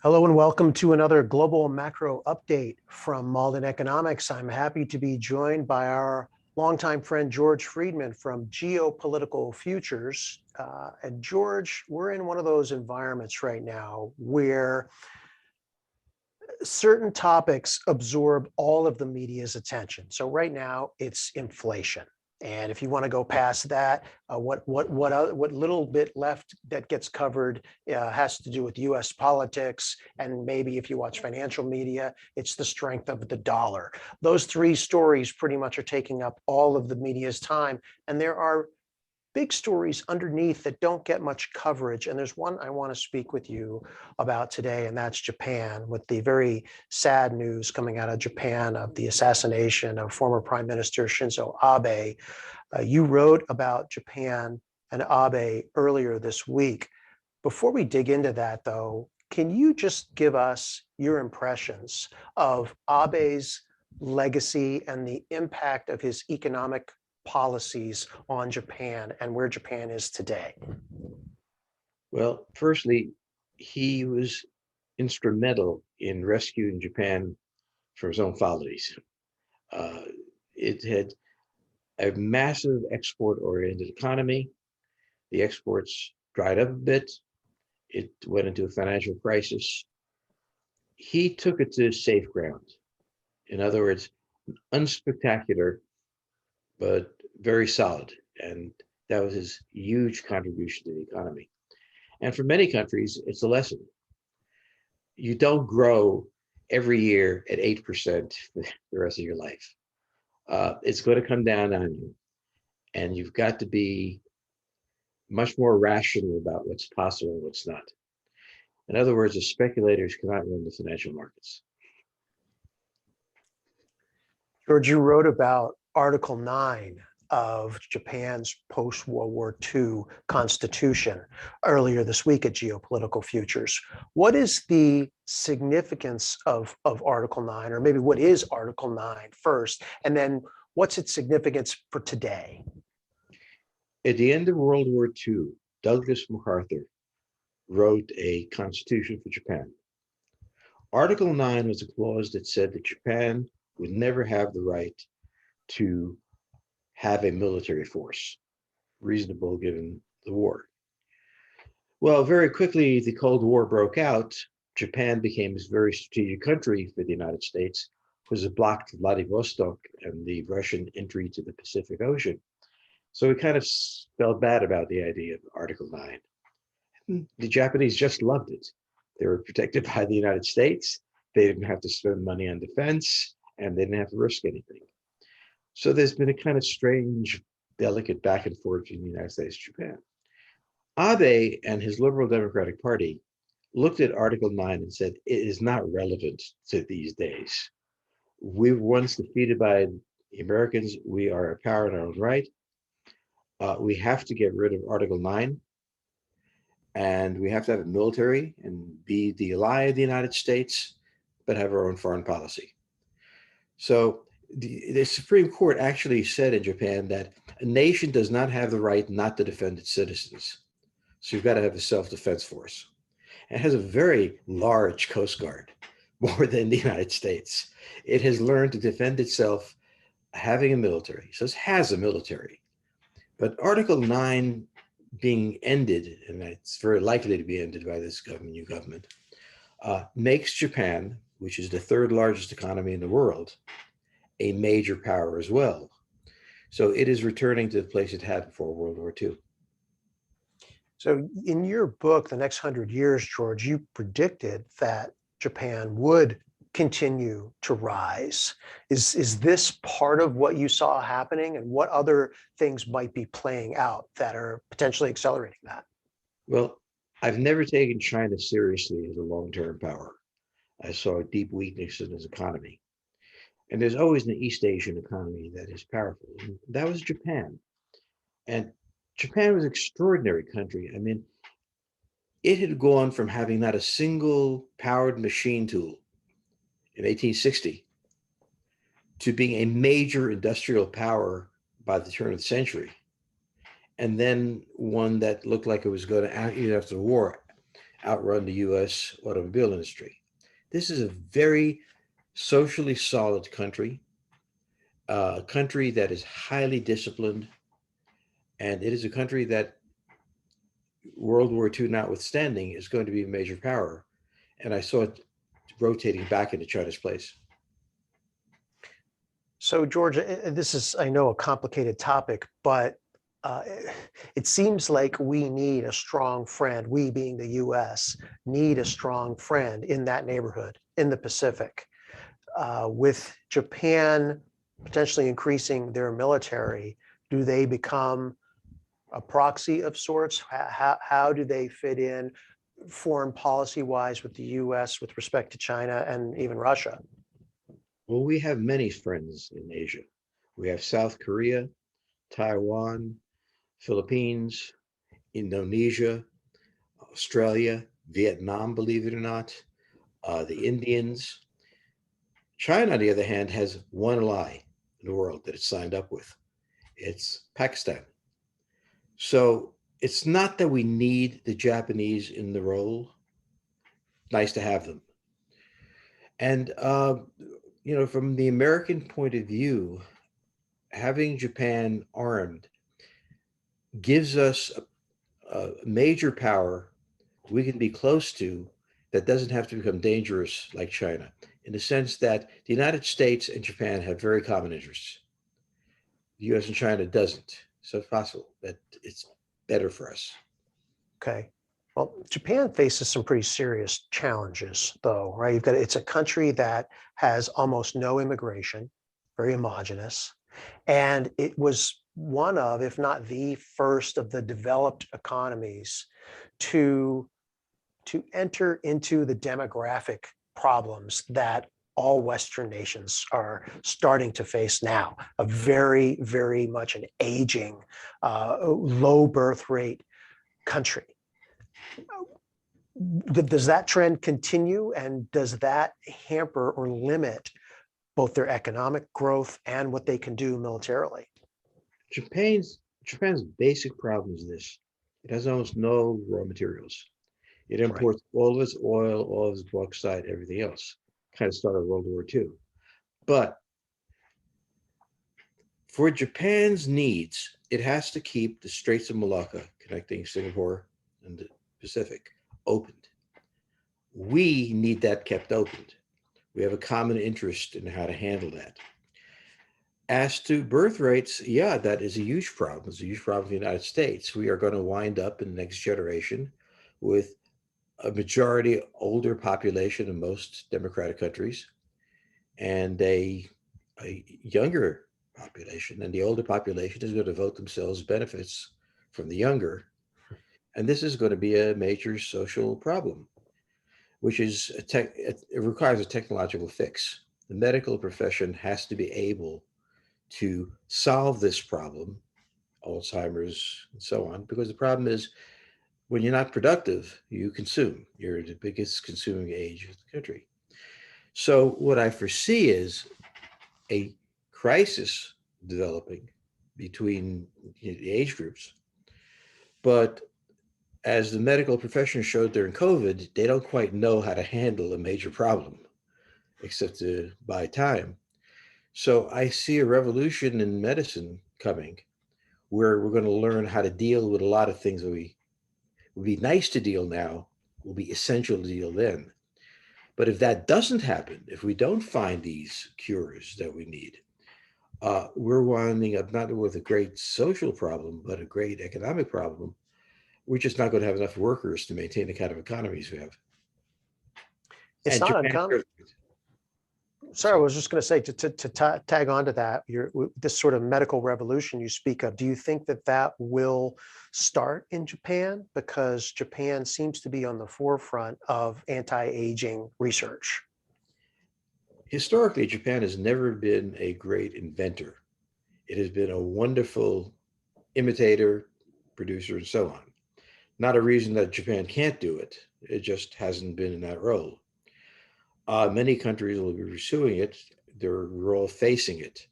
Hello and welcome to another global macro update from Malden Economics. I'm happy to be joined by our longtime friend George Friedman from Geopolitical Futures. And George, we're in one of those environments right now where certain topics absorb all of the media's attention. So right now it's inflation. And if you want to go past that, what little bit left that gets covered has to do with U.S. politics, and maybe if you watch financial media, it's the strength of the dollar. Those three stories pretty much are taking up all of the media's time, and there are big stories underneath that don't get much coverage. And there's one I want to speak with you about today, and that's Japan, with the very sad news coming out of Japan of the assassination of former Prime Minister Shinzo Abe. You wrote about Japan and Abe earlier this week. Before we dig into that, though, can you just give us your impressions of Abe's legacy and the impact of his economic policies on Japan and where Japan is today? Well, firstly, he was instrumental in rescuing Japan from its own follies. Uh, it had a massive export-oriented economy. The exports dried up a bit. It went into a financial crisis. He took it to safe ground. In other words, unspectacular, but very solid. And that was his huge contribution to the economy. And for many countries, it's a lesson. You don't grow every year at 8% for the rest of your life. It's going to come down on you. And you've got to be much more rational about what's possible and what's not. In other words, the speculators cannot run the financial markets. George, you wrote about Article 9 of Japan's post-World War II constitution earlier this week at Geopolitical Futures. What is the significance of Article 9, or maybe what is Article 9 first, and then what's its significance for today? At the end of World War II, Douglas MacArthur wrote a constitution for Japan. Article 9 was a clause that said that Japan would never have the right to have a military force, reasonable given the war. Well, very quickly, the Cold War broke out. Japan became a very strategic country for the United States because it blocked Vladivostok and the Russian entry to the Pacific Ocean. So we kind of felt bad about the idea of Article 9. The Japanese just loved it. They were protected by the United States. They didn't have to spend money on defense, and they didn't have to risk anything. So there's been a kind of strange, delicate back and forth between the United States and Japan. Abe and his Liberal Democratic Party looked at Article 9 and said, it is not relevant to these days. We were once defeated by the Americans. We are a power in our own right. We have to get rid of Article 9. And we have to have a military and be the ally of the United States, but have our own foreign policy. So the Supreme Court actually said in Japan that a nation does not have the right not to defend its citizens. So you've got to have a self-defense force. It has a very large Coast Guard, more than the United States. It has learned to defend itself having a military. So it has a military. But Article 9 being ended, and it's very likely to be ended by this new government, makes Japan, which is the third largest economy in the world, a major power as well. So it is returning to the place it had before World War II. So in your book, The Next 100 Years, George, you predicted that Japan would continue to rise. Is this part of what you saw happening, and what other things might be playing out that are potentially accelerating that? Well, I've never taken China seriously as a long-term power. I saw a deep weakness in its economy. And there's always an East Asian economy that is powerful. And that was Japan. And Japan was an extraordinary country. I mean, it had gone from having not a single powered machine tool in 1860 to being a major industrial power by the turn of the century. And then one that looked like it was going to, even after the war, outrun the US automobile industry. This is a very socially solid country, a country that is highly disciplined, and it is a country that, World War II notwithstanding, is going to be a major power. And I saw it rotating back into China's place. So, George, this is, I know, a complicated topic, but uh, it seems like we need a strong friend, we being the US, need a strong friend in that neighborhood in the Pacific. With Japan potentially increasing their military, do they become a proxy of sorts? How do they fit in foreign policy wise with the US with respect to China and even Russia? Well, we have many friends in Asia. We have South Korea, Taiwan, Philippines, Indonesia, Australia, Vietnam, believe it or not, the Indians. China, on the other hand, has one ally in the world that it's signed up with. It's Pakistan. So it's not that we need the Japanese in the role. Nice to have them. And, from the American point of view, having Japan armed gives us a major power we can be close to that doesn't have to become dangerous like China, in the sense that the United States and Japan have very common interests. The US and China doesn't. So it's possible that it's better for us. Okay. Well, Japan faces some pretty serious challenges, though, right? It's a country that has almost no immigration, very homogenous, and it was one of, if not the first of the developed economies to enter into the demographic problems that all Western nations are starting to face now. A very, very much an aging, low birth rate country. Does that trend continue, and does that hamper or limit both their economic growth and what they can do militarily? Japan's basic problem is this. It has almost no raw materials. It Right. imports all of its oil, all of its bauxite, everything else. Kind of started World War II. But for Japan's needs, it has to keep the Straits of Malacca connecting Singapore and the Pacific opened. We need that kept opened. We have a common interest in how to handle that. As to birth rates, yeah, that is a huge problem. It's a huge problem in the United States. We are going to wind up in the next generation with a majority older population in most democratic countries and a younger population. And the older population is going to vote themselves benefits from the younger. And this is going to be a major social problem, which is it requires a technological fix. The medical profession has to be able to solve this problem, Alzheimer's and so on, because the problem is when you're not productive, you consume. You're the biggest consuming age of the country. So what I foresee is a crisis developing between the age groups. But as the medical profession showed during COVID, they don't quite know how to handle a major problem except to buy time. So I see a revolution in medicine coming where we're going to learn how to deal with a lot of things that we would be nice to deal now, will be essential to deal then. But if that doesn't happen, if we don't find these cures that we need, we're winding up not with a great social problem, but a great economic problem. We're just not going to have enough workers to maintain the kind of economies we have. It's And not Japan, uncommon. Sorry, I was just going to say to tag on to that, this sort of medical revolution you speak of. Do you think that that will start in Japan, because Japan seems to be on the forefront of anti-aging research? historically, Japan has never been a great inventor. It has been a wonderful imitator, producer, and so on. Not a reason that Japan can't do it. It just hasn't been in that role. Many countries will be pursuing it. We're all facing it.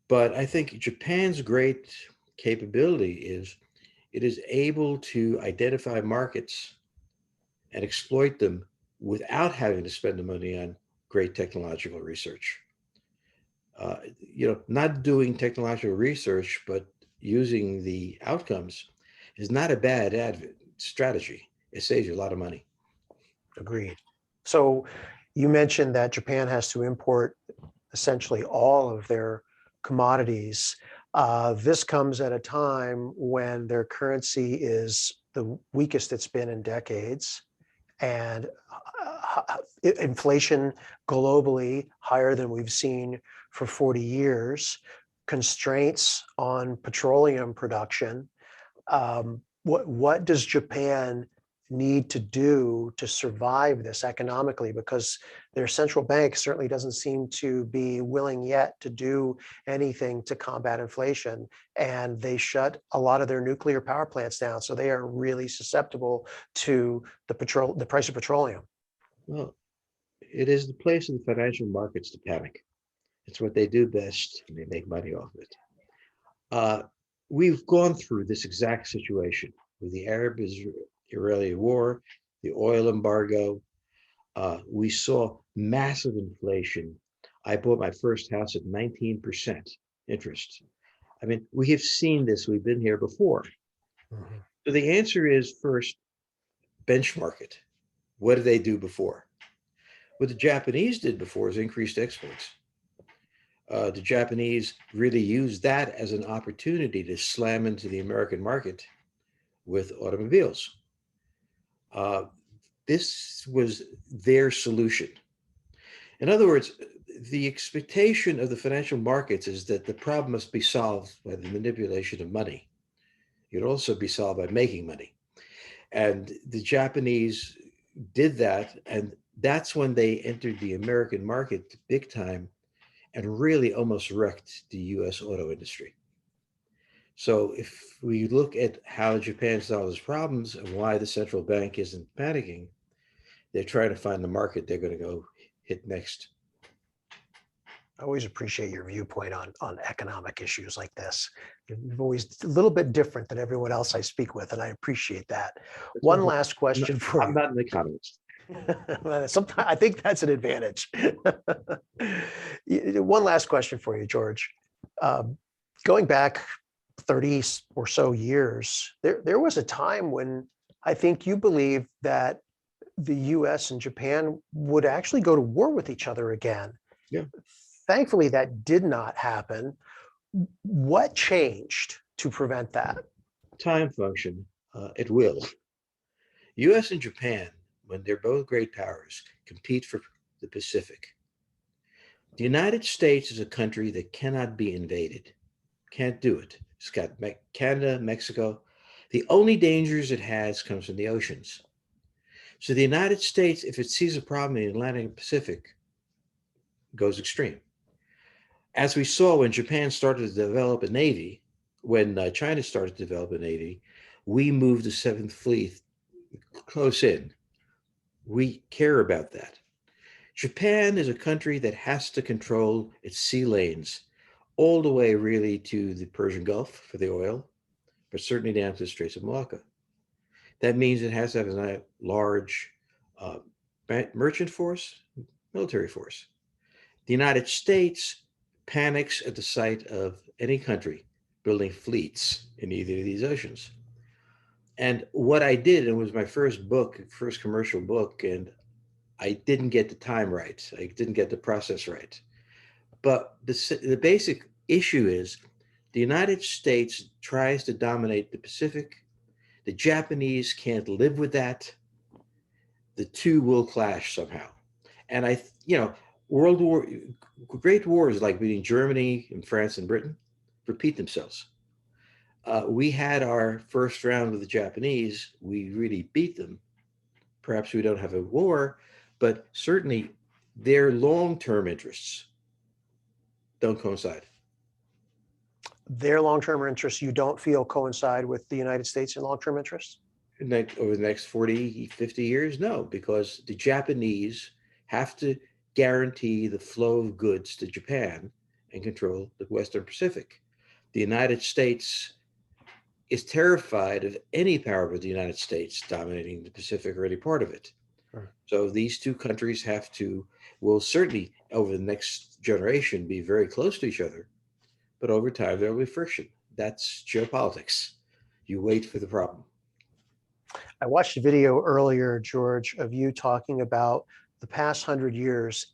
But I think Japan's great capability is it is able to identify markets and exploit them without having to spend the money on great technological research. Not doing technological research, but using the outcomes is not a bad strategy. It saves you a lot of money. Agreed. So you mentioned that Japan has to import essentially all of their commodities. This comes at a time when their currency is the weakest it's been in decades, and inflation globally higher than we've seen for 40 years, constraints on petroleum production. What does Japan need to do to survive this economically? Because their central bank certainly doesn't seem to be willing yet to do anything to combat inflation. And they shut a lot of their nuclear power plants down. So they are really susceptible to the price of petroleum. Well, it is the place of the financial markets to panic. It's what they do best, and they make money off it. We've gone through this exact situation with the Arab-Israeli war, the oil embargo. We saw massive inflation. I bought my first house at 19% interest. I mean, we have seen this. We've been here before. Mhm. So the answer is first, benchmark it. What did they do before? What the Japanese did before is increased exports. The Japanese really used that as an opportunity to slam into the American market with automobiles. Uh, this was their solution. In other words, the expectation of the financial markets is that the problem must be solved by the manipulation of money. It would also be solved by making money. And the Japanese did that. And that's when they entered the American market big time and really almost wrecked the US auto industry. So if we look at how Japan solves its problems and why the central bank isn't panicking, they're trying to find the market they're going to go hit next. I always appreciate your viewpoint on economic issues like this. You're always a little bit different than everyone else I speak with, and I appreciate that. One last question for I'm you. not an economist. Sometimes I think that's an advantage. One last question for you, George. Going back 30 or so years, there was a time when I think you believed that the US and Japan would actually go to war with each other again. Yeah. Thankfully, that did not happen. What changed to prevent that? Time function, it will. US and Japan, when they're both great powers, compete for the Pacific. The United States is a country that cannot be invaded. Can't do it. It's got Canada, Mexico. The only dangers it has comes from the oceans. So the United States, if it sees a problem in the Atlantic and Pacific, goes extreme. As we saw when Japan started to develop a navy, when China started to develop a navy, we moved the Seventh Fleet close in. We care about that. Japan is a country that has to control its sea lanes all the way really to the Persian Gulf for the oil, but certainly down to the Straits of Malacca. That means it has to have a large uh, merchant force, military force. The United States panics at the sight of any country building fleets in either of these oceans. And what I did, it was my first book, first commercial book, and I didn't get the time right. I didn't get the process right. But the basic issue is the United States tries to dominate the Pacific. The Japanese can't live with that. The two will clash somehow. And World War, great wars like between Germany and France and Britain repeat themselves. We had our first round with the Japanese. We really beat them. Perhaps we don't have a war, but certainly their long-term interests don't coincide. Their long-term interests, you don't feel coincide with the United States in long-term interests? Over the next 40, 50 years, no, because the Japanese have to guarantee the flow of goods to Japan and control the Western Pacific. The United States is terrified of any power but the United States dominating the Pacific or any part of it. Sure. So these two countries will certainly over the next generation be very close to each other, but over time there will be friction. That's geopolitics. You wait for the problem. I watched a video earlier, George, of you talking about the past 100 years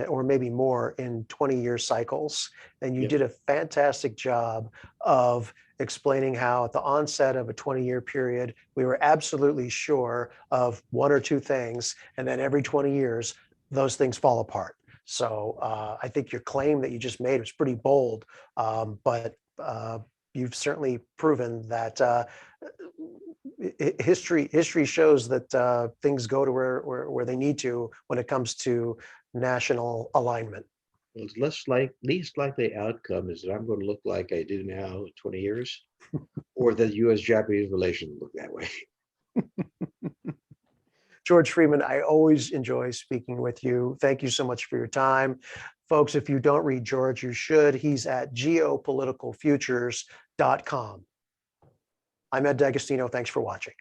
or maybe more in 20-year cycles. And you Yep. did a fantastic job of explaining how at the onset of a 20-year period, we were absolutely sure of one or two things. And then every 20 years, those things fall apart. So I think your claim that you just made was pretty bold, but you've certainly proven that history shows that things go to where they need to when it comes to national alignment. Well, it's least likely outcome is that I'm going to look like I do now in 20 years, or that U.S.-Japanese relations look that way. George Freeman, I always enjoy speaking with you. Thank you so much for your time. Folks, if you don't read George, you should. He's at geopoliticalfutures.com. I'm Ed D'Agostino. Thanks for watching.